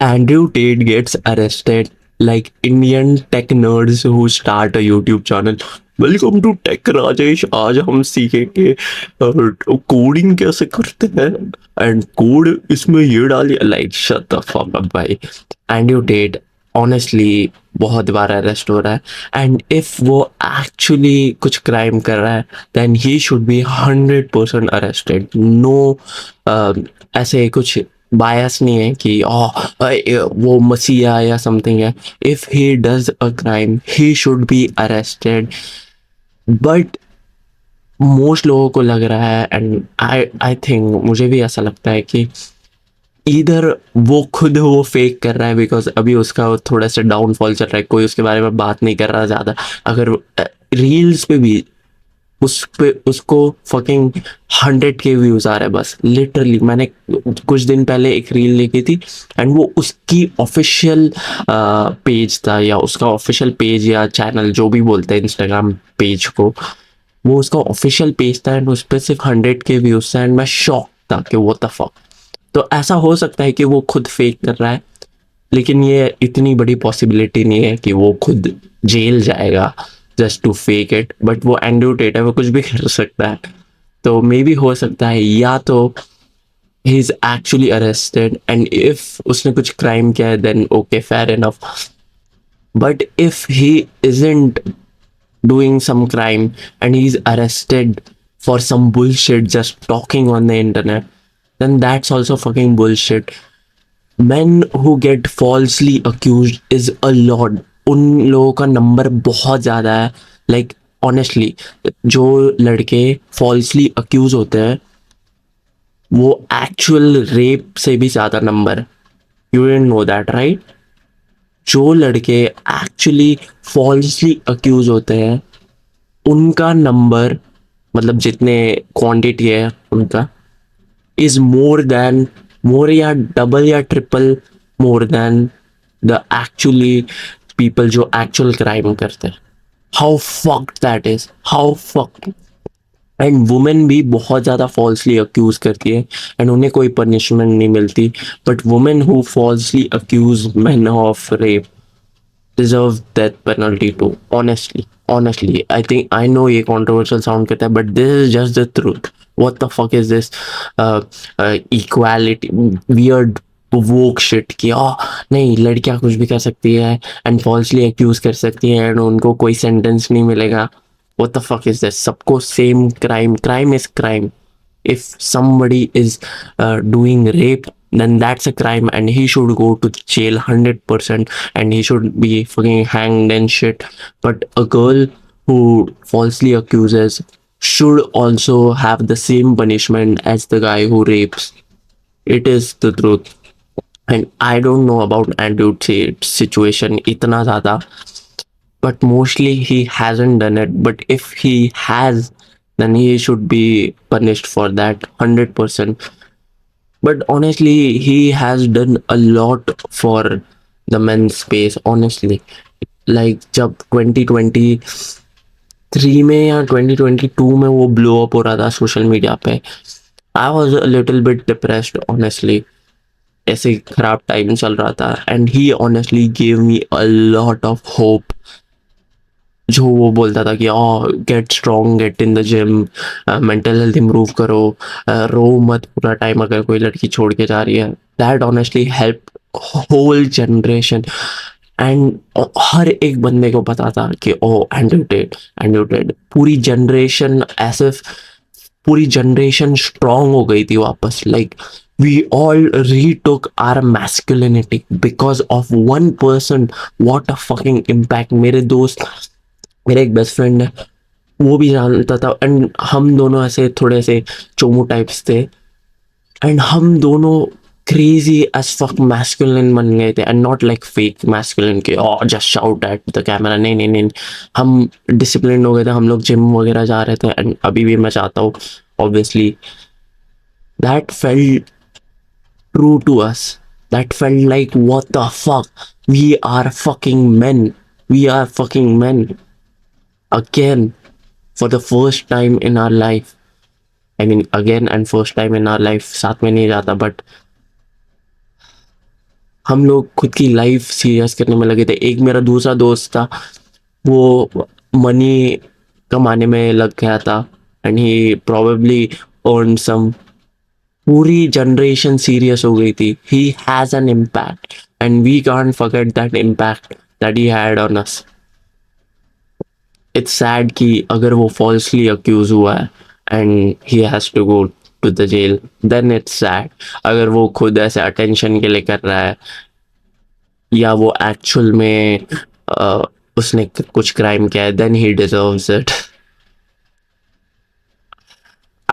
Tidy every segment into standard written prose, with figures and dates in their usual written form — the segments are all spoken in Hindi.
Andrew Tate gets arrested like Indian tech nerds who start a YouTube channel. Welcome to Tech Rajesh, आज हम सीखेंगे कोडिंग कैसे करते हैं एंड कोड इसमें ये डालिए, like shut the fuck up भाई. एंड्रयू टेट ऑनेस्टली बहुत बार अरेस्ट हो रहा है एंड इफ वो एक्चुअली कुछ क्राइम कर रहा है then he should be 100% arrested. No ऐसे कुछ बायस नहीं है कि वो मसीहा या समथिंग है. If he does a crime he should be arrested. But most लोगों को लग रहा है एंड आई थिंक मुझे भी ऐसा लगता है कि इधर वो खुद वो फेक कर रहा है बिकॉज अभी उसका थोड़ा सा डाउनफॉल चल रहा है, कोई उसके बारे में बात नहीं कर रहा ज़्यादा. अगर रील्स पे भी उस पे उसको फकिंग 100K व्यूज आ रहे हैं बस. लिटरली मैंने कुछ दिन पहले एक रील देखी थी एंड वो उसकी ऑफिशियल पेज था या उसका ऑफिशियल पेज या चैनल जो भी बोलते हैं इंस्टाग्राम पेज को, वो उसका ऑफिशियल पेज था एंड उस पर सिर्फ 100K व्यूज था एंड मैं शॉक था कि व्हाट द फक. तो ऐसा हो सकता है कि वो खुद फेक कर रहा है, लेकिन ये इतनी बड़ी पॉसिबिलिटी नहीं है कि वो खुद जेल जाएगा just to fake it. But वो एंड्रयू टेट है, वो कुछ भी कर सकता है. तो मे बी हो सकता है या तो he is actually arrested and if उसने कुछ क्राइम किया है then okay fair enough. But if he isn't doing some crime and he's arrested for some bullshit just talking on the internet, then that's also fucking bullshit. Men who get falsely accused is a lot. उन लोगों का नंबर बहुत ज़्यादा है. लाइक ऑनेस्टली जो लड़के फॉल्सली अक्यूज होते हैं वो एक्चुअल रेप से भी ज़्यादा number. You didn't know that right? जो लड़के एक्चुअली फॉल्सली अक्यूज होते हैं उनका नंबर, मतलब जितने क्वांटिटी है उनका, इज मोर देन, मोर या डबल या triple more than the actually people जो एक्चुअल क्राइम करते हैं. How fucked that is, how fucked. And women भी बहुत ज़्यादा फॉल्सली अक्यूज करती है एंड उन्हें कोई पनिशमेंट नहीं मिलती. But women who falsely accuse man of rape deserve death penalty too. Honestly, I think I know ये controversial sound करता है, but this is just the truth. What the fuck is this equality weird woke shit कि नहीं लड़कियां कुछ भी कर सकती है एंड फॉल्सली एक्यूज कर सकती है एंड उनको कोई सेंटेंस नहीं मिलेगा. What the fuck is this? सबको same crime is crime. If somebody is doing rape, then that's a crime and he should go to jail 100% and he should be fucking hanged and shit. But a girl who falsely accuses should also have the same punishment as the guy who rapes. It is the truth. And I don't know about Andrew Tate's situation itna zyada, but mostly he hasn't done it. But if he has, then he should be punished for that 100%. But honestly, he has done a lot for the men's space. Honestly, like जब 2023 में या 2022 में वो ब्लो अप हो रहा था सोशल मीडिया पे, I was a little bit depressed honestly. ऐसे खराब टाइम चल रहा था and he honestly gave me a lot of hope. जो वो बोलता था कि get strong, get in the gym, mental health improve करो, रो मत पूरा टाइम अगर कोई लड़की छोड़ के जा रही है. That honestly help whole generation. And हर एक बंदे को पता था कि ओ एंड्रयू टेट पूरी जनरेशन ऐसे, पूरी जनरेशन स्ट्रांग हो गई थी वापस. Like we all retook our masculinity because of one person. What a fucking impact. मेरे दोस्त, मेरा एक बेस्ट फ्रेंड है, वो भी जानता था एंड हम दोनों ऐसे थोड़े से चोमू टाइप्स थे एंड हम दोनों क्रेजी एज फक मैस्कुलिन बन गए थे. And not like fake masculine के just shout at the camera, नहीं नहीं नहीं. हम डिसिप्लिन हो गए थे, हम लोग जिम वगैरह जा रहे थे एंड अभी भी मैं चाहता हूँ obviously. That felt true to us. That felt like what the fuck, we are fucking man, we are fucking man again for the first time in our life. I mean again and first time in our life साथ में नहीं जाता, but हम लोग खुद की लाइफ सीरियस करने में लगे थे। एक मेरा दूसरा दोस्त था, वो मनी कमाने में लग गया था and he probably earn some. पूरी जनरेशन सीरियस हो गई थी। He has an impact and we can't forget that impact that he had on us. It's sad कि अगर वो फॉल्सली अक्यूज हुआ है and he has to go to the jail, then it's sad. अगर वो खुद ऐसे अटेंशन के लिए कर रहा है या वो एक्चुअल में उसने कुछ क्राइम किया है, then he deserves it.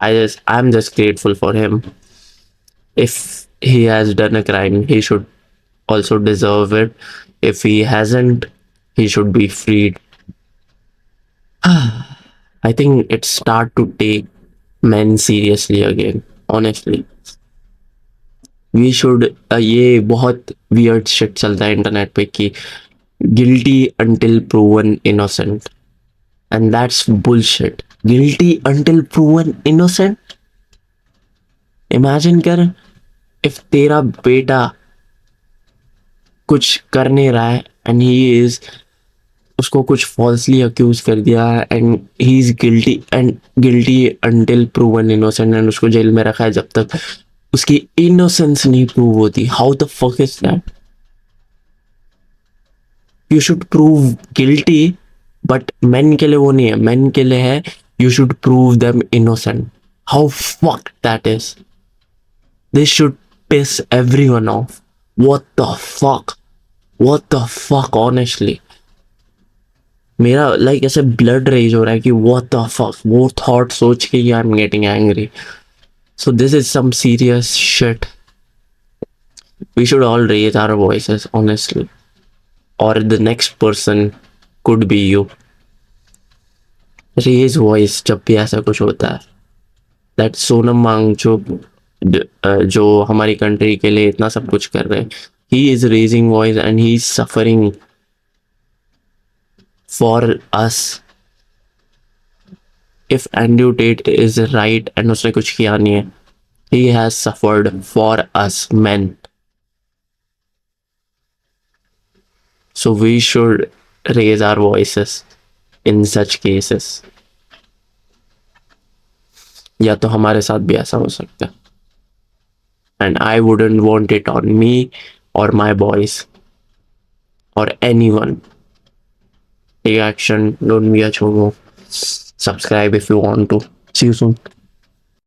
I'm just grateful for him. If he has done a crime, he should also deserve it. If he hasn't, he should be freed. I think it's start to take men seriously again. Honestly, we should. ये बहुत weird shit चलता है इंटरनेट पे कि guilty until proven innocent, and that's bullshit. Guilty until proven innocent. Imagine कर, if तेरा बेटा कुछ कर नहीं रहा है एंड ही इज, उसको कुछ फॉल्सली अक्यूज कर दिया and he is guilty until proven innocent, and उसको जेल में रखा है जब तक उसकी इनोसेंस नहीं प्रूव होती। How the fuck is that? You should prove guilty, but main के लिए वो नहीं है। मेन के लिए है you should prove them innocent. How fuck that is? This should piss everyone off. What the fuck? What the fuck, honestly? मेरा लाइक ऐसे ब्लड रेज हो रहा है कि what the fuck, वो थॉट सोच के ही I am getting angry. So this is some serious shit. We should all raise our voices, honestly. Or the next person could be you. Raise voice जब भी ऐसा कुछ होता है. That सोनम वांगचुक जो हमारी कंट्री के लिए इतना सब कुछ कर रहे हैं, he is raising voice and he is suffering for us. If Andrew Tate is right and उसने कुछ किया नहीं है, he has suffered for us men. So we should raise our voices in such cases. या तो हमारे साथ भी ऐसा हो सकता है. And I wouldn't want it on me or my boys or anyone. Take action, don't be a chomo. Subscribe if you want to. See you soon.